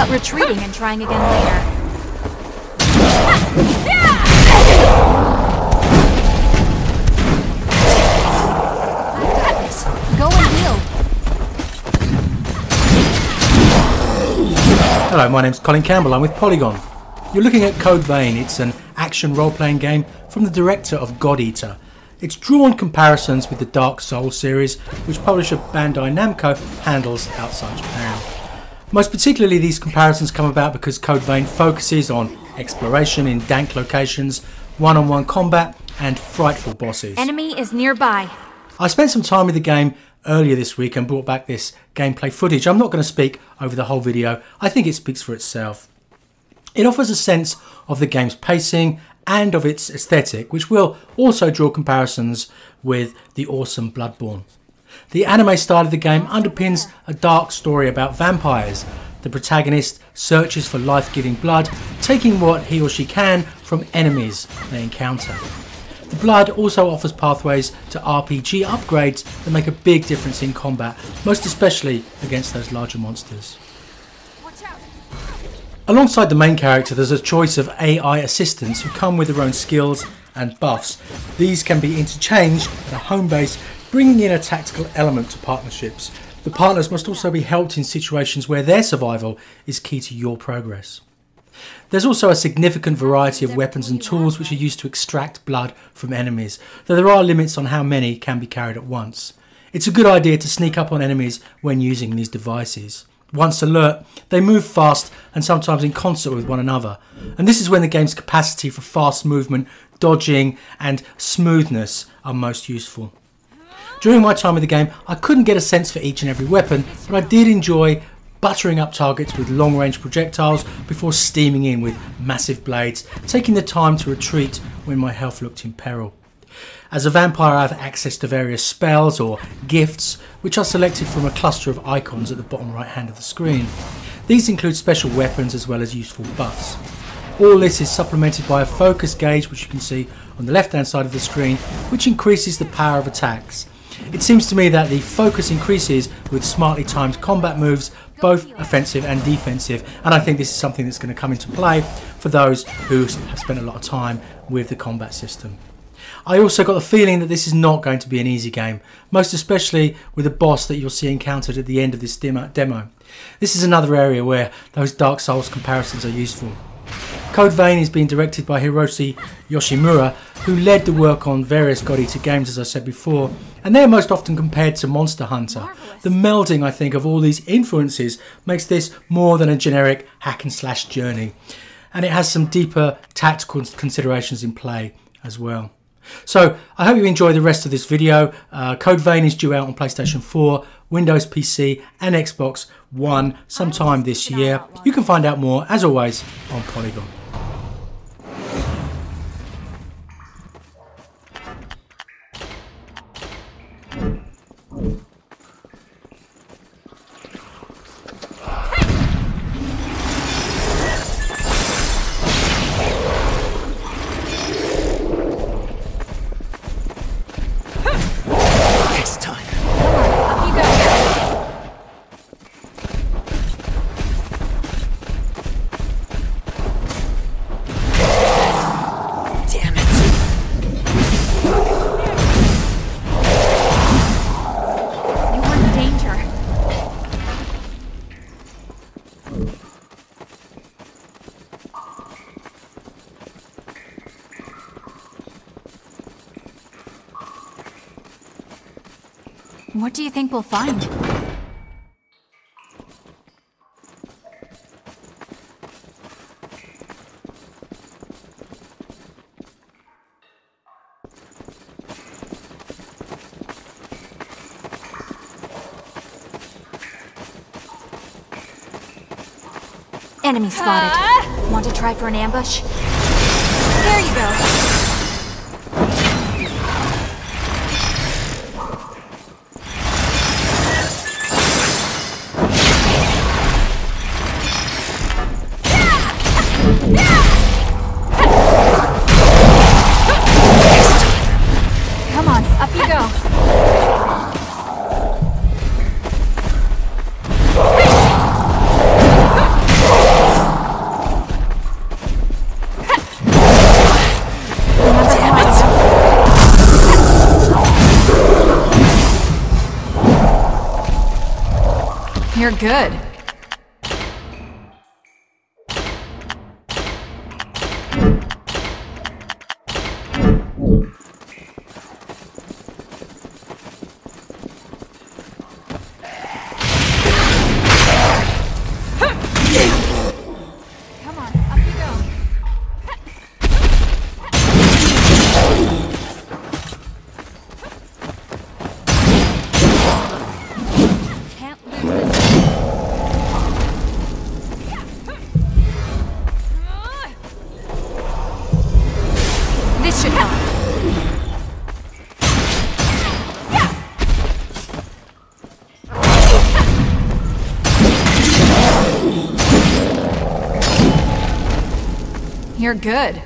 about retreating and trying again later? Go and heal. Hello, my name's Colin Campbell. I'm with Polygon. You're looking at Code Vein. It's an action role-playing game from the director of God Eater. It's drawn comparisons with the Dark Souls series, which publisher Bandai Namco handles outside Japan. Most particularly, these comparisons come about because Code Vein focuses on exploration in dank locations, one-on-one combat, and frightful bosses. Enemy is nearby. I spent some time with the game earlier this week and brought back this gameplay footage. I'm not going to speak over the whole video. I think it speaks for itself. It offers a sense of the game's pacing and of its aesthetic, which will also draw comparisons with the awesome Bloodborne. The anime style of the game underpins a dark story about vampires. The protagonist searches for life-giving blood, taking what he or she can from enemies they encounter. The blood also offers pathways to RPG upgrades that make a big difference in combat, most especially against those larger monsters. Alongside the main character, there's a choice of AI assistants who come with their own skills and buffs. These can be interchanged at a home base, bringing in a tactical element to partnerships. The partners must also be helped in situations where their survival is key to your progress. There's also a significant variety of weapons and tools which are used to extract blood from enemies, though there are limits on how many can be carried at once. It's a good idea to sneak up on enemies when using these devices. Once alert, they move fast and sometimes in concert with one another, and this is when the game's capacity for fast movement, dodging and smoothness are most useful. During my time with the game, I couldn't get a sense for each and every weapon, but I did enjoy buttering up targets with long-range projectiles before steaming in with massive blades, taking the time to retreat when my health looked in peril. As a vampire, I have access to various spells or gifts, which are selected from a cluster of icons at the bottom right hand of the screen. These include special weapons as well as useful buffs. All this is supplemented by a focus gauge, which you can see on the left hand side of the screen, which increases the power of attacks. It seems to me that the focus increases with smartly timed combat moves, both offensive and defensive, and I think this is something that's going to come into play for those who have spent a lot of time with the combat system. I also got the feeling that this is not going to be an easy game, most especially with a boss that you'll see encountered at the end of this demo. This is another area where those Dark Souls comparisons are useful. Code Vein is being directed by Hiroshi Yoshimura, who led the work on various God Eater games, as I said before, and they're most often compared to Monster Hunter. Marvelous. The melding, I think, of all these influences makes this more than a generic hack and slash journey, and it has some deeper tactical considerations in play as well. So I hope you enjoy the rest of this video. Code Vein is due out on PlayStation 4, Windows PC and Xbox One sometime this year. You can find out more, as always, on Polygon. What do you think we'll find? Enemy spotted. Want to try for an ambush? There you go. Come on, up you go. good. Come on, up you go. Can't lose this. This should help. You're good.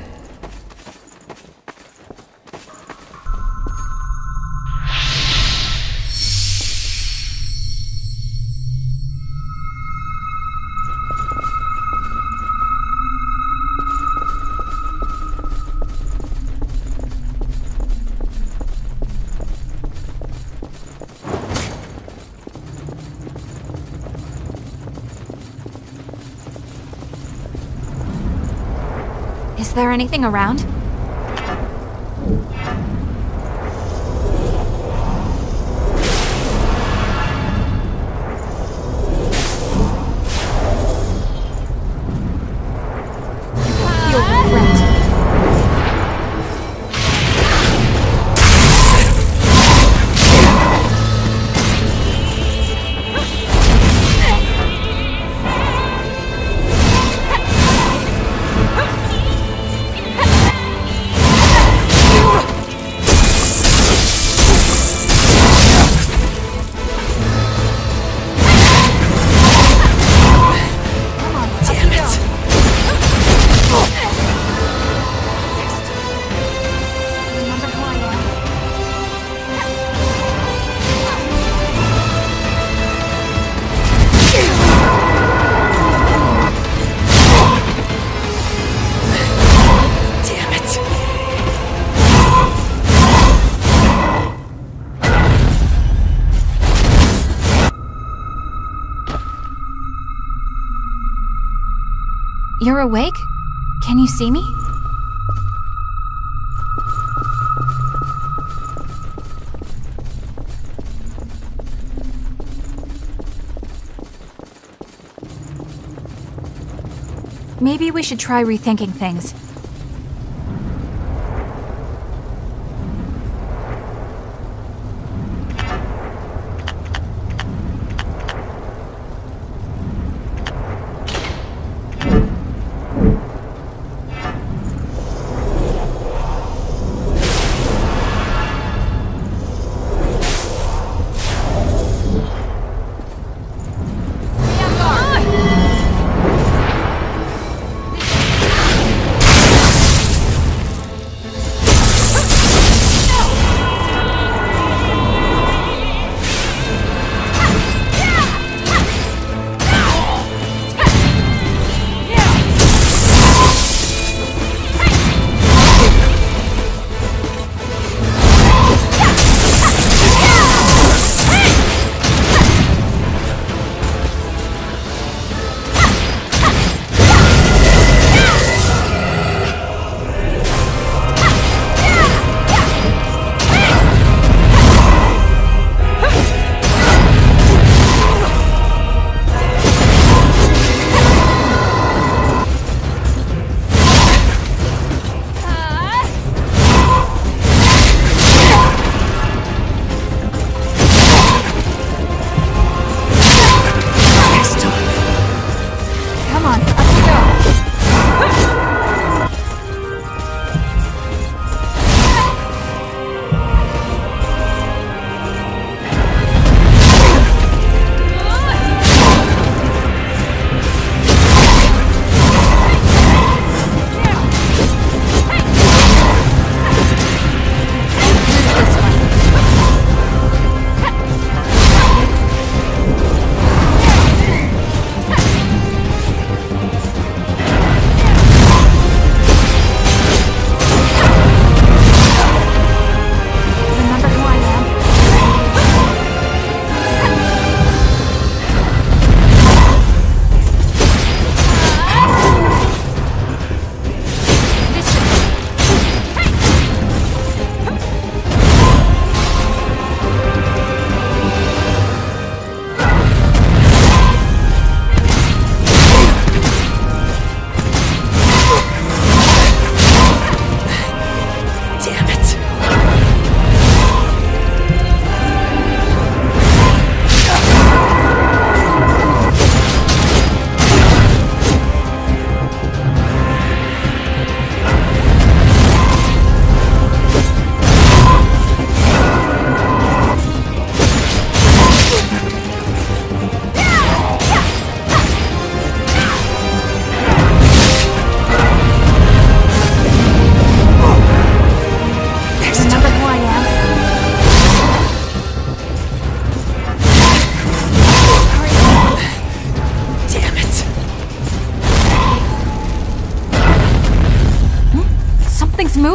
Is there anything around? You'll regret. You're awake? Can you see me? Maybe we should try rethinking things.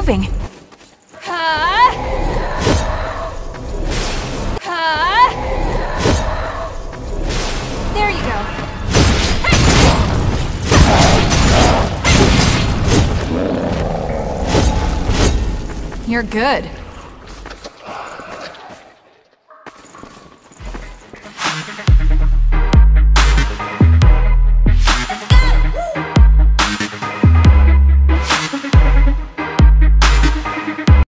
moving. There you go. You're good.